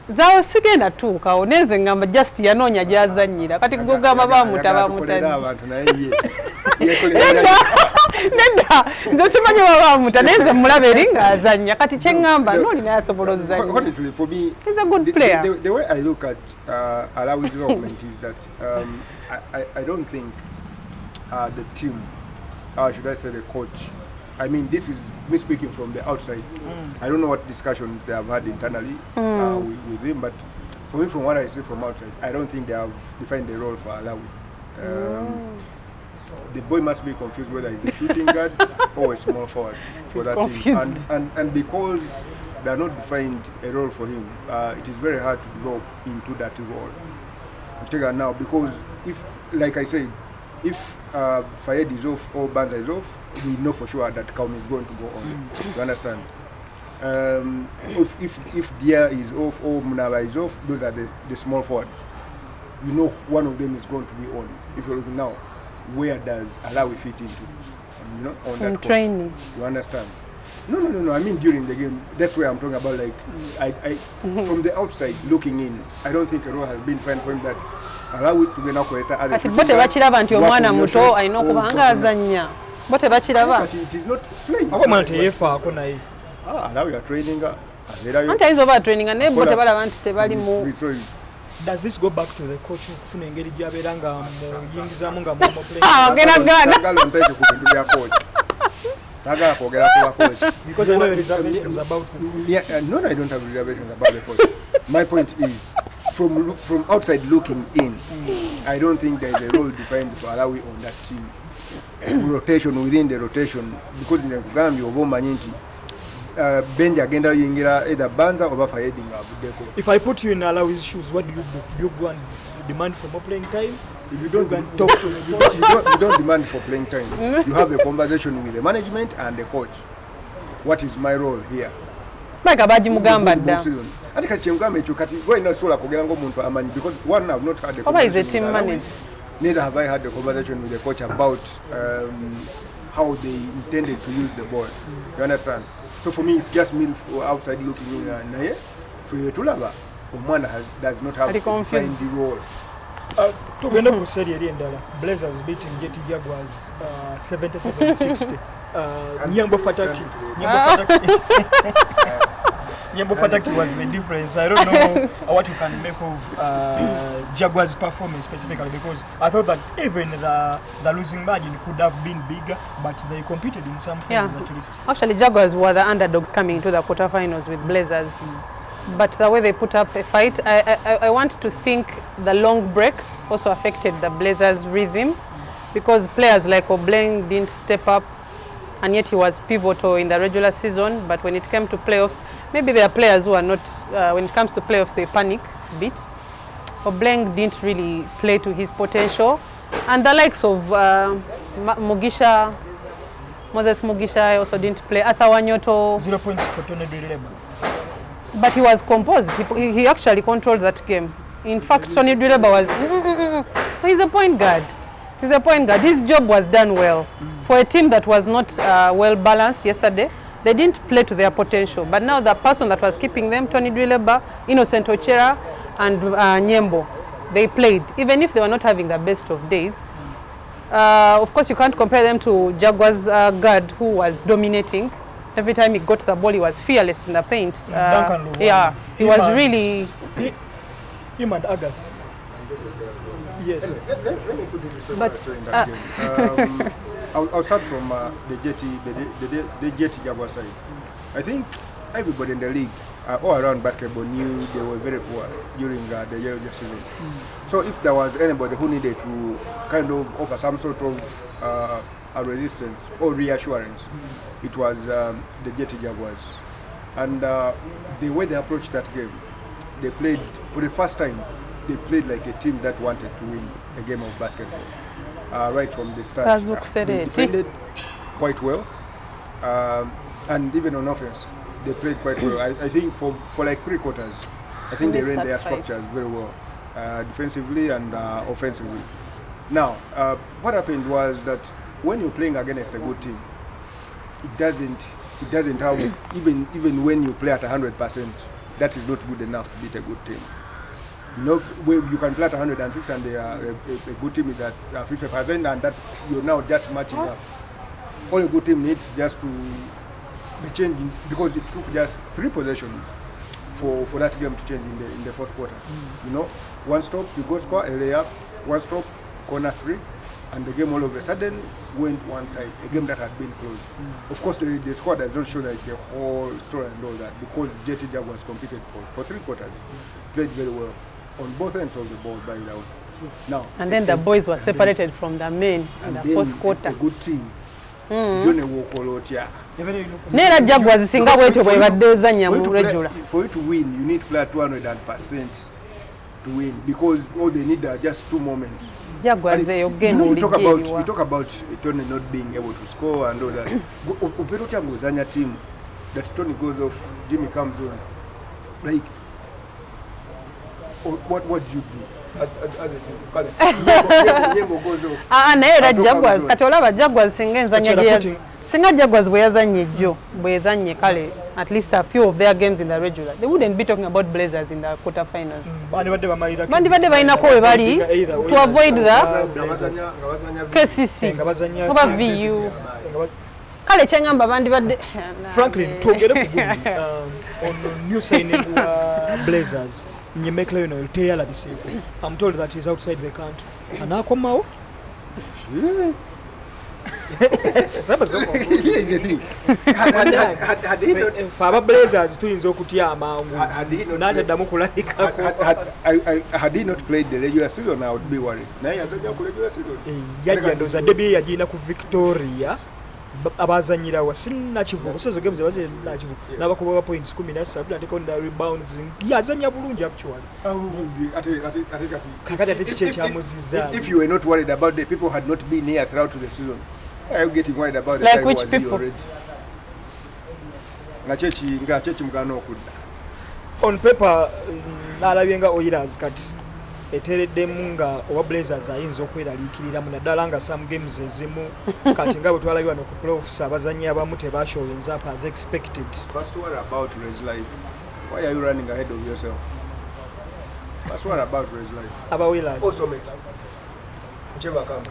Zawo sigenda tuuka oneze ngamba just yanoonya gyazannyira kati gogamba bamutani nedda nze simanyi babamuta naye nze mulabe eri ng'azannya kati kye ŋŋamba nooli naye asobola ozannya. Honestly, for me, he's a good player. The way I look at Alawi's development is that I don't think the team, should I say the coach, I mean, this is me speaking from the outside. I don't know what discussions they have had internally with him, but for me, from what I see from outside, I don't think they have defined the role for Alawi. The boy must be confused whether he's a shooting guard or a small forward for that team. And because they are not defined a role for him, it is very hard to develop into that role. Now, because if, like I said, if Fayed is off or Banza is off, we know for sure that Kaum is going to go on. You understand? If Dia is off or Munaba is off, those are the small forwards. You know one of them is going to be on. If you're looking now, where does Alawi fit into? You know, on that training. You understand? No. I mean during the game. That's where I'm talking about. Like, I from the outside looking in, I don't think a role has been found for him that Alawi to be now kwesa as a shooting guard. Bote bachiraba nti omwana muto ayina okubanga azannya. Bote bachiraba. It is not playing. Akomana teyefaako naye. Alawi are training. Anti ayinza oba training naye bote balaba nti tebali mu. Does this go back to the coach okufuna engeri gy'abeera nga muyingizaamu nga mu because I know your reservations about him. Yeah, no, I don't have reservations about the coach. My point is, from outside looking in, I don't think there is a role defined for Alawi on that team. Rotation within the rotation, because in the Kugambi or Bomanyinti, Benja agenda yingira either Banza or Fayeding Abudeko. If I put you in Alawi's shoes, what do you do? Do you go and demand for more playing time? If you don't go and talk to the coach, you don't demand for playing time. You have a conversation with the management and the coach. What is my role here? Like Abaji Mugamba da. Ati kachemgame chukati why not sola kogera ngo muntu amanyi because one I've not had the conversation. Is a team manager. Neither have I had the conversation with the coach about how they intended to use the ball. You understand? So for me, it's just me outside looking in. For you to lava, Omana does not have to find the role. Tugenda ku seri eri endala. Blazers beating Jeti Jaguars 77-60. Nyambo Fataki was the difference. I don't know what you can make of Jaguars' performance specifically because I thought that even the losing margin could have been bigger, but they competed in some phases at least. Actually, Jaguars were the underdogs coming into the quarterfinals with Blazers. But the way they put up a fight, I want to think the long break also affected the Blazers' rhythm because players like Obleng didn't step up, and yet he was pivotal in the regular season. But when it came to playoffs, maybe there are players who are not, when it comes to playoffs, they panic a bit. Obleng didn't really play to his potential. And the likes of Moses Mugisha also didn't play. Atawanyoto. 0 points for Tony Dweleba. But he was composed. He actually controlled that game. In fact, Tony Dweleba was... he's a point guard. He's a point guard. His job was done well. For a team that was not well balanced yesterday, they didn't play to their potential. But now the person that was keeping them, Tony Dweleba, Innocent Ochera, and Nyembo, they played. Even if they were not having the best of days, Of course, you can't compare them to Jaguars guard who was dominating. Every time he got the ball, he was fearless in the paint. Yeah, he was really... Him and Agas. Yes. Let me put it this way. But I'll start from the Jetty Jaguar side. I think everybody in the league, all around basketball, knew they were very poor during the yellow jersey season. So if there was anybody who needed to kind of offer some sort of a resistance or reassurance, it was the Jetty Jaguars. And the way they approached that game, they played, for the first time, they played like a team that wanted to win a game of basketball. Right from the start. They defended quite well. And even on offense, they played quite well. I think for like 3 quarters, I think they ran their structures very well, defensively and offensively. Now, what happened was that when you're playing against a good team, it doesn't have, even when you play at 100%, that is not good enough to beat a good team. You can play at 150 and a good team is at 50%, and that you're now just matching up. All a good team needs just to be changing, because it took just 3 possessions for that game to change in the fourth quarter. One stop, you go score a layup, one stop, corner 3, and the game all of a sudden went one side, a game that had been close. Of course, the score does not show like the whole story and all that, because Jetty Jaguars competed for 3 quarters, played very well on both ends of the ball by the way. Now, and then the boys were separated from the men in the fourth quarter. A good team. Nera Jaguars singa bwetyo bwe badezanya mu regular. For you to win, you need to play at 200% to win, because all they need are just 2 moments. Jaguars you talk about Tony not being able to score and all that. Upero Zanya team that Tony goes off, Jimmy comes on. Like, what do you do? Naera Jaguars kati olaba Jaguars singa Jaguars bwe yazanye jjo bwe yazanye kale at least a few of their games in the regular, they wouldn't be talking about Blazers in the quarterfinals. Bandi badde balinako we bali to avoid the KCC oba VU kale kyangamba bandi badde Franklin twogere ku on new signing Blazers. I'm told that he's outside the country. Anakomawo? Blazers tuyinza okutya amangu. N'ataddamu kulayikako. Had he not played the regular season, I would be worried. Naye yazanya ku regular season. Yajja ndowooza debut yagirina ku Victoria. Abazanyira wasina kivugo sezo games bazira nakivugo nabakuba points 17 nateka on the rebounds yazanya bulungi actually kakati ate kyamuziza. If you were not worried about the people had not been here throughout the season, are you getting worried about the like guy which was people already nga chechi mkano okudda on paper nalabyenga Oilers kati etereddemu nga owa Blazers ayinza okweraliikirira mu naddala nga some games ezimu kati nga bwe twalabye no ku playoffs abazannyi abamu tebashowing up as expected. First one about Res Life. Why are you running ahead of yourself? First one about Res Life. Aba Oilers. Also mate. Whichever comes.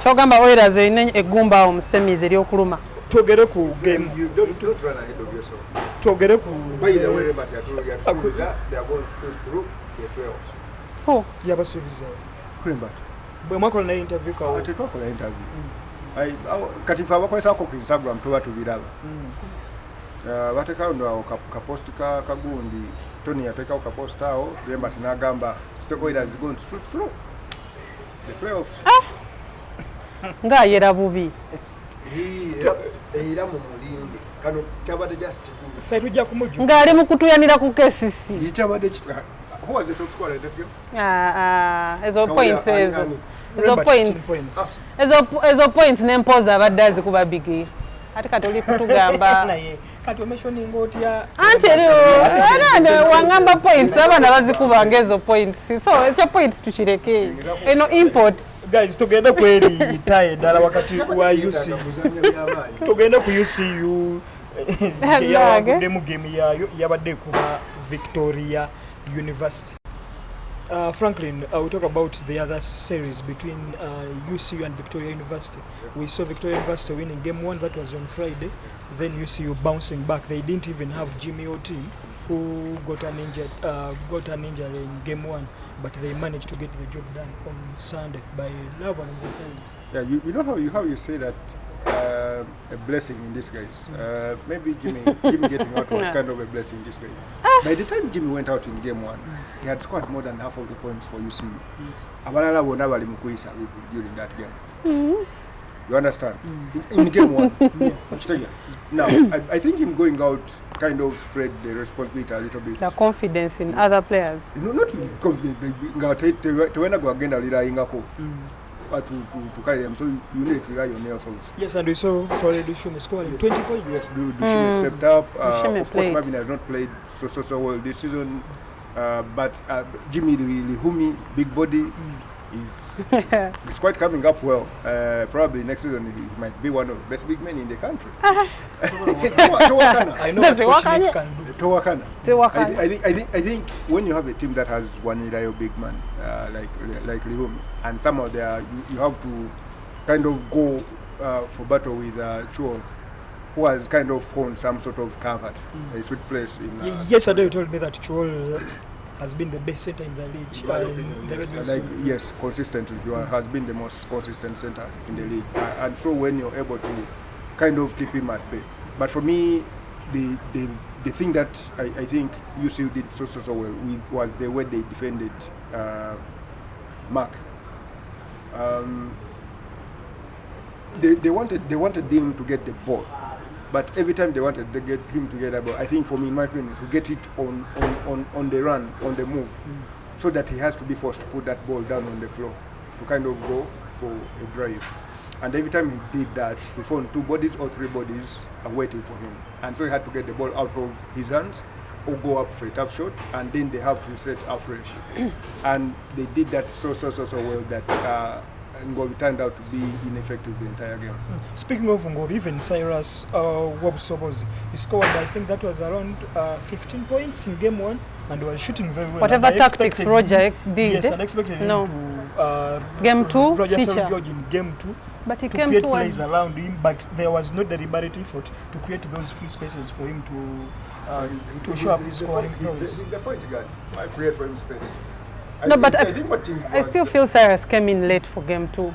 Kyogamba Oilers erina eggumba omusemizi ery'okuluma. Twogere ku game. You don't run ahead of yourself. Twogere ku by the way, but they are going through the playoffs. Oh, yabasuubiza Kwembat. Bwe mwakola na interview kawo. Tetwakola interview. Kati fa bakozesa ku Instagram tuba tubiraba. Bateka ndo kapost kagundi Tony yateka ku post awo Kwembat n'agamba Oilers is going to slip through the playoffs. Nga yera bubi. Era mu mulinde kano kyabadde just to Fe tujja kumujju. Nga ali mu kutuyanira ku KCC. Kyabadde who was the top scorer that game? Ezo points ezo points nempoza abadde azikuba bigi. Ate kati oli kutugamba kati omeshoninga otya anti era wangamba points abana bazikuba ngezo points so ekyo points tukireke eno import guys tugenda kweri taye dala wakati wa UC tugenda ku UCU ya mu game yayo yabadde kuba Victoria University. Franklin, we talk about the other series between UCU and Victoria University. We saw Victoria University winning game 1, that was on Friday. Then UCU bouncing back. They didn't even have Jimmy O'Team, who got an injury in game 1, but they managed to get the job done on Sunday by love and series. Yeah, you know how you say that a blessing in disguise. Maybe Jimmy getting out was kind of a blessing in disguise. By the time Jimmy went out in game 1, he had scored more than half of the points for UCU. Abalala won never during that game. You understand? In game 1. Now, I think him going out kind of spread the responsibility a little bit. The confidence in other players. No, not confidence. To carry them, so you need to rely on your thoughts. Yes, and we saw Florida Dushime scoring 20 points. Yes, Dushime stepped up. Of course, Marvin has not played so well this season, but Jimmy Lihumi, big body, is quite coming up well. Probably next season he might be one of the best big men in the country. I know what Coach Nick can do. I think when you have a team that has one reliable big man like Lihumi, and somehow you have to kind of go for battle with Chuo, who has kind of found some sort of comfort, a sweet place in. Yesterday you told me that Chuo has been the best center in the league. Yes, consistently. He has been the most consistent center in the league. And so when you're able to kind of keep him at bay. But for me, the thing that I think UCU did so well with was the way they defended Mark. They wanted him to get the ball. But every time they wanted to get him to get the ball, I think for me, in my opinion, to get it on the run, on the move, so that he has to be forced to put that ball down on the floor to kind of go for a drive. And every time he did that, he found 2 bodies or 3 bodies are waiting for him. And so he had to get the ball out of his hands or go up for a tough shot, and then they have to reset afresh. And they did that so well that Ngobi turned out to be ineffective the entire game. Speaking of Ngobi, even Cyrus Wobsobozi, he scored, I think that was around 15 points in game 1, and he was shooting very well. Whatever tactics Roger did. Yes, and expected him to game 2 Roger George in game 2 but he to came create plays around him, but there was no deliberate effort to create those free spaces for him to show up his scoring prowess. The point guard, I create for him space. I still feel Cyrus came in late for game 2.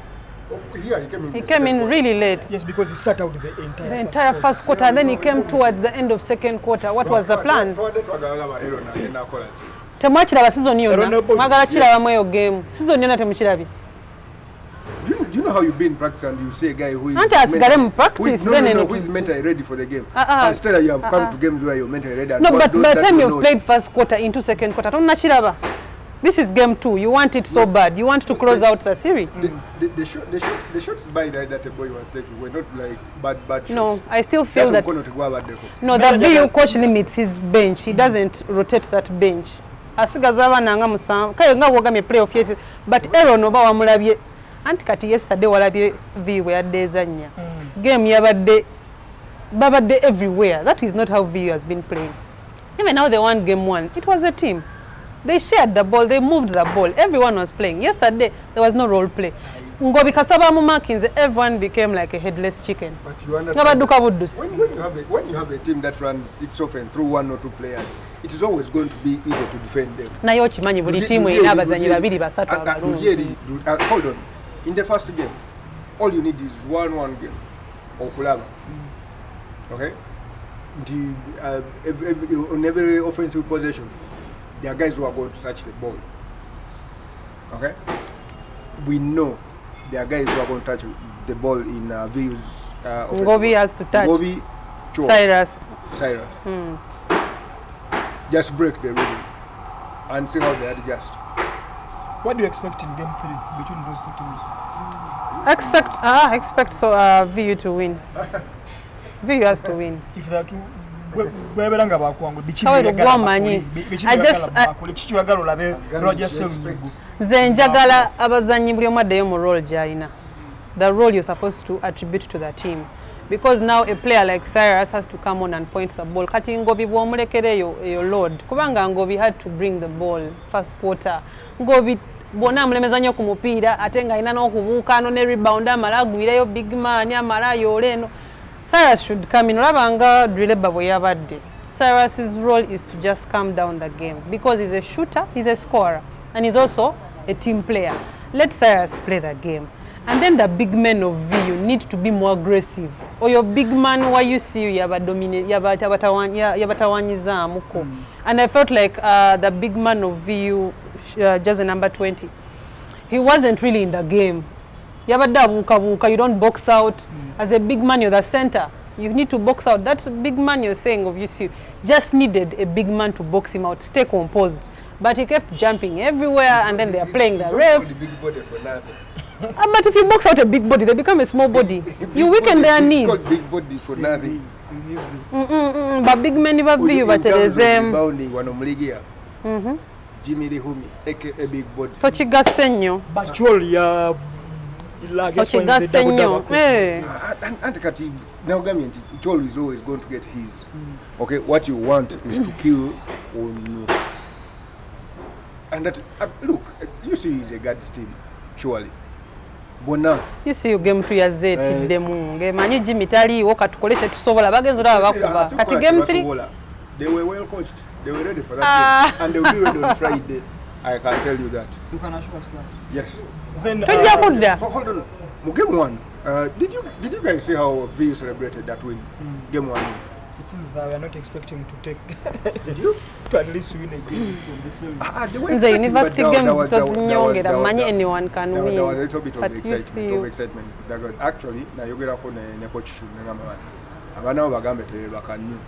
He came in really late. Yes, because he sat out the entire first quarter, and then he came towards the end of second quarter. What was the plan? Temwachiraba season yonna. Mwagala kiraba eyo game. Season yonna temuchirabi. Do you know how you be in practice and you see a guy who is mentally ready for the game? Instead you have come to games where you're mentally ready. No, but by the time you've played first quarter into second quarter, don't nachiraba. This is game 2. You want it so bad. You want to close out the series. The shots by that the boy was taking were not like bad shots. No, I still feel that. No, the VU coach limits his bench. He doesn't rotate that bench. Asigazaba nanga musam. Kayo nga woga me playoff yes. But Aaron oba wamulabye. Anti kati yesterday walabye VU yadezanya. Game yabadde babadde everywhere. That is not how VU has been playing. Even now they won game 1. It was a team. They shared the ball, they moved the ball. Everyone was playing. Yesterday, there was no role play. Ngobi kasaba mu markings, everyone became like a headless chicken. But you understand, when you have a team that runs its offense through 1 or 2 players, it is always going to be easier to defend them. Nayo okimanyi buli tiimu erina abazannyi babiri basatu abalungi. Hold on. In the first game, all you need is 1-1 game. Okulaba. Okay? On every offensive possession, there are guys who are going to touch the ball. Okay? We know there are guys who are going to touch the ball in VU's offensive. Ngobi has to touch. Ngobi, Cyrus. Just break the rhythm and see how they adjust. What do you expect in game 3 between those 2 teams? Expect VU to win. VU has to win. If they are to Nze njagala abazannyi buli omu addeyo mu role gy'alina. The role you're supposed to attribute to the team. because now a player like Cyrus has to come on and point the ball. Kati Ngobi bw'omulekere yo load. Kubanga Ngobi had to bring the ball first quarter. Ngobi bona mulemeza nnyo ku mupiira ate nga alina n'okubuuka ne rebound amala agwireyo big man amala yooleno. Cyrus should come in. Olaba nga Drileba bwe yabadde. Cyrus's role is to just calm down the game because he's a shooter, he's a scorer, and he's also a team player. Let Cyrus play the game. And then the big men of VU need to be more aggressive. Or your big man, why you see yabatawanyizamuko. And I felt like the big man of VU, just number 20, he wasn't really in the game. You don't box out. As a big man, you're the center. You need to box out. That big man you're saying of UCU just needed a big man to box him out, stay composed. But he kept jumping everywhere, and then they are playing the refs. But if you box out a big body, they become a small body. You weaken their knees. It's called big body for nothing. But big men never be but rebounding one of Jimmy the Humi, a big body. Tochigasse nnyo. But surely Tochigasse nnyo. And Kati, now Gamian, Chol is always going to get his. Okay, what you want is to kill on. And that, look, you see he's a God's team, surely. Bona. You see you game 3 yazze tiddemu. Ngemanyi Jimmy taliiwo katukoleshe tusobola bagenzo laba bakuba. Kati game 3 they were well coached. They were ready for that game. And they will be ready on Friday. I can tell you that. You can assure us that. Yes. Then hold on. Game 1. Did you guys see how VU celebrated that win? Game 1. It seems that we are not expecting to take Did you? to at least win a game from the series. The university games tozinyongera manyi anyone can win. There was a little bit of excitement. That was actually na yogera ko ne coach ngamba abana bagambe te bakanyu.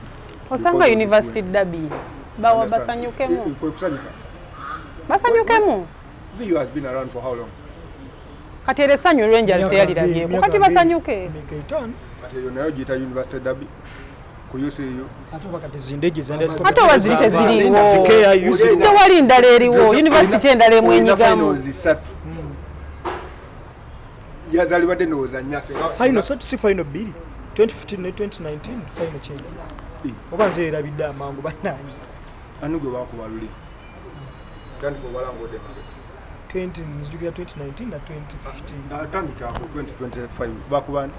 Osanga university derby. Bawa basanyukemu. Basanyukemu. VU has been around for how long? Kati eresanyu Rangers teyaliranye. Kati basanyuke. Make a turn. Ate yo nayo jita university derby. Kuyuseyo. Ate wazite ziriwo. Tewali ndala eriwo. University kyendala emwenyigamu. Yazalibadde ndowooza nnyase. Final si final bbiri. 2015 ne 2019 final kyenda. Oba nze erabidde amangu bannange. Ani gwe bakubaluli? Tandika obalangode. 2019 na 2015. Tandika ako 2025 bakubani.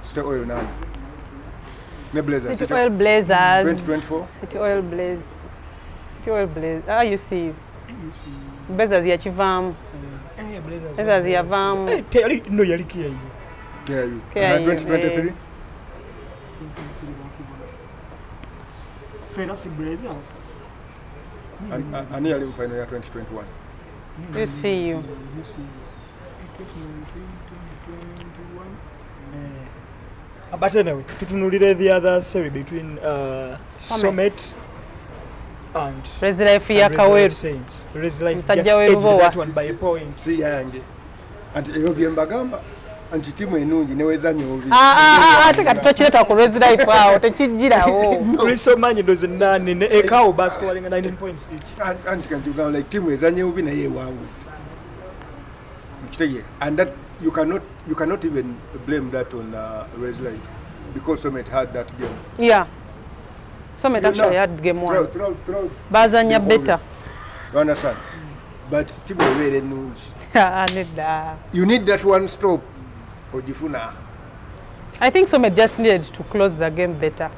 State Oil nani? City Oil Blazers. 2024. City Oil Blazers. You see. Blazers ya chivamu. Blazers ya vamu. No yali KIU. 2023. Serasi Blazers. Ani yali final ya 2021. You see you. But anyway, tutunulire the other series between Summit and Resilife ya Kaweru Saints. Resilife just edged that one by a point. Si yange. Anti eyo mbagamba anti timu enungi neweza nyobi. Ate kati tokireta ku Resilife awo tekijjirawo. Kristo manyi ndoze nani ne Ekao basketballing 19 points each. Anti kanti ugamba like timu ezanye ubi na ye wangu. Mchiteye. And that you cannot even blame that on Resilife because Summit had that game. Yeah. Summit actually had game 1. Bazanya better. You understand? But timu ebere nungi. Aneda. You need that one stop. Ojifuna. I think Summit just needed to close the game better.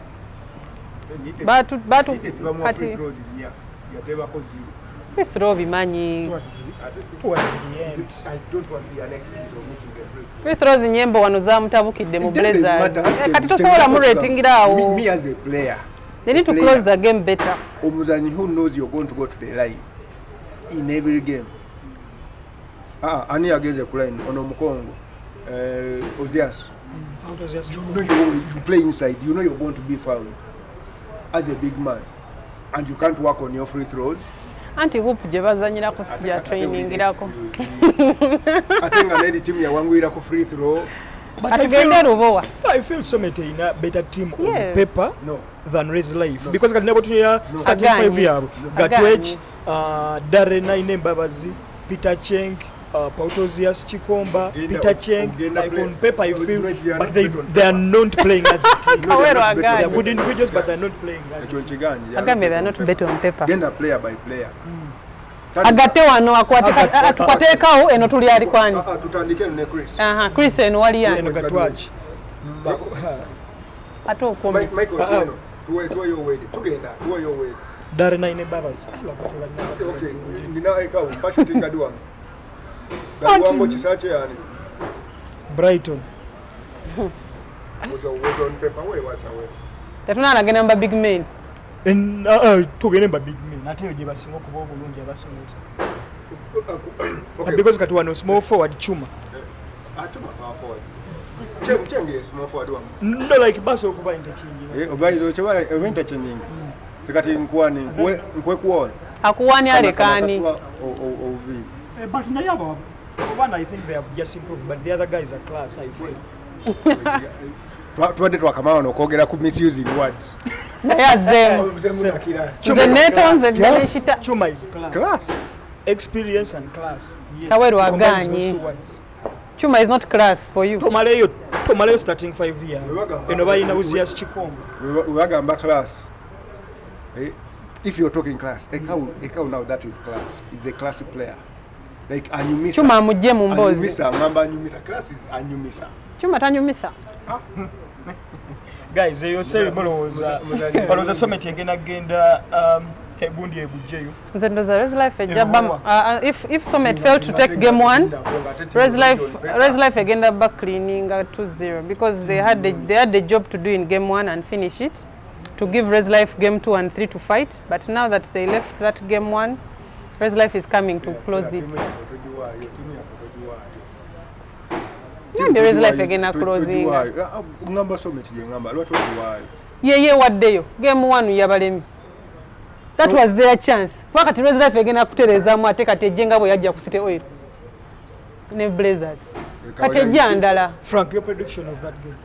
But kati free throw bimanyi. Towards the end. I don't want to be an excuse of missing the free throw. Free throws nyembo wano zamutabukidde mu Blazers. Kati tosobola mu ratingira awo. Me as a player. They need to close the game better. Omuzanyi who knows you're going to go to the line in every game. Ani ageze ku line ono mukongo. Ozias. You know you play inside. You know you're going to be fouled as a big man, and you can't work on your free throws. Anti hoop je bazanyirako sija training irako. Atenga lady team ya wangu irako free throw. But I feel Summit in a better team on paper than Resilife because can never to starting 5 years. Gatwech, Darren Naine Babazi, Peter Cheng, Pautosius Chikomba, Peter Cheng, like on paper you feel, but they are not playing as a team. They are good individuals, but they are not playing as a team. Again, they are not better on paper. Genda player by player. Agate wano akwatekawo eno tuli ali kwani. Tutandike ne Chris. Chris eno wali yani. Eno Gatwachi. Ato okome. Michael tuwe your way. Tugenda tuwe your way. Dare naine babas. Okay, ndina eka mpasho tingadwa. Gawambo chisache yani. Brighton. Was on paper way watch away. Tetuna nagenda mba big men. En tugende mba big men. Ate je basingo kuba obulungi abasingo. Okay. Because kati no small forward Chuma. Chuma power forward. Chenge small forward one. No like baso okuba interchange. Obayizo choba interchange. Tekati nkwani nkwe kuona. Akuwani alekani. But Nayaba, one I think they have just improved, but the other guys are class, I feel. Twende twakamana nokogera ku misusing words. Chuma is class. Experience and class. Yes. Chuma is not class for you. Tomaleyo starting 5 years. Enoba ina Uzias Chikomba. We wagamba class. If you're talking class, Ekau now that is class. Is a classy player. Like Anyumisa. Chuma muje mumbozi. Anyumisa, ngamba Anyumisa. Class is Anyumisa. Chuma tanyumisa. Guys, you say was a summit agenda egundi egujeyo. Nzendoza Res Life ejaba if Summit failed to take game 1, Res Life agenda back cleaning 2-0 because they had the job to do in game 1 and finish it, to give Res Life game 2 and 3 to fight, but now that they left that game 1, Res Life is coming to close it. Maybe Res Life again closing. Ngamba Summit je ngamba lwatu wayo. Ye waddeyo game 1 yabalemi. That was their chance. Wakati Res Life again akuterezamu ate kati ejenga bwe yajja ku City Oil ne Blazers. Kati ejandala. Frank, your prediction of that game?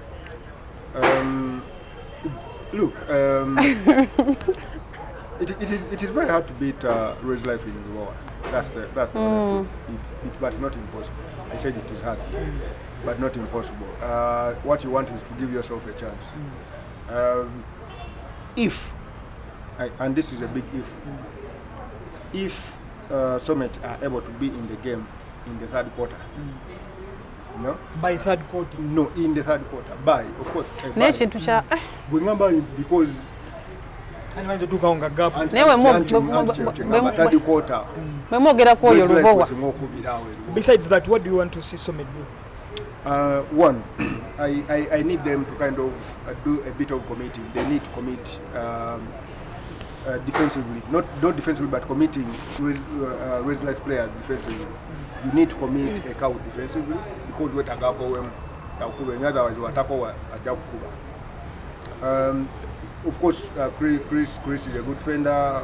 Look, it is very hard to beat Res Life in the lower. That's the honest truth. But not impossible. I said it is hard, but not impossible. What you want is to give yourself a chance. And this is a big if Summit are able to be in the game in the third quarter. No? By third quarter? No, in the third quarter. By, of course. Nation to cha. Because third quarter. Besides that, what do you want to see Summit do? One, I need them to kind of do a bit of committing. They need to commit defensively, not defensively, but committing Res Life players defensively. You need to commit a cow defensively because we tagako when otherwise we attack over ajakuba. Of course, Chris is a good defender,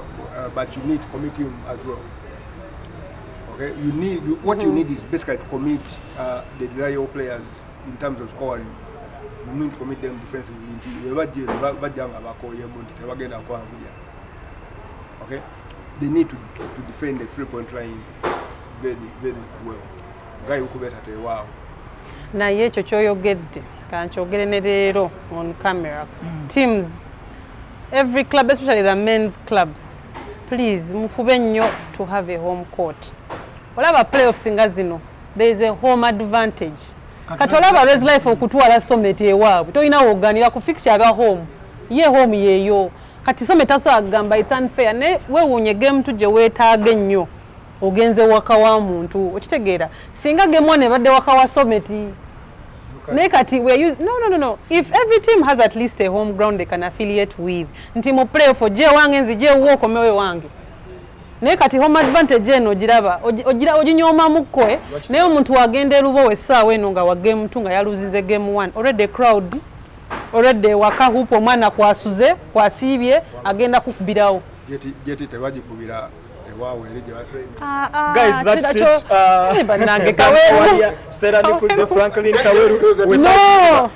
but you need to commit him as well. Okay, what you need is basically to commit the desirable players in terms of scoring. You need to commit them defensively. Okay, they need to defend the 3-point line very, very well. Guy who could be wow. Na yecho choyogedde kanchogere ne leero on camera. Teams, every club, especially the men's clubs, please mufube nnyo to have a home court. Olaba playoffs nga zino, there is a home advantage. Katolaba Res Life okutwala Summit ewaabwe toyina woganira ku fixture aba home. Ye home yeyo. Kati Summit aso agamba it's unfair ne weewunye game tuje weetaaga nnyo ogenze waka wa muntu okitegeera singa game one ebadde waka wa Summit ne kati we use no if every team has at least a home ground they can affiliate with nti mu play for je wange nzije woko mewe wange ne kati home advantage eno giraba oginyoma mukwe naye omuntu agende rubo wesaawe eno nga wa game 2 nga yaluzize game 1 already crowd already waka hupo mwana kwasuze kwasibye agenda kukubirawo jeti tebaji kubira ewawe elije batrain. Guys, that's it. Stella Nikuzo, Franklin Kaweru.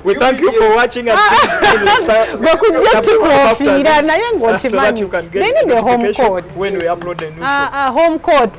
We thank you for watching and please kindly subscribe after this so that you can get notification when we upload a new show. Home court.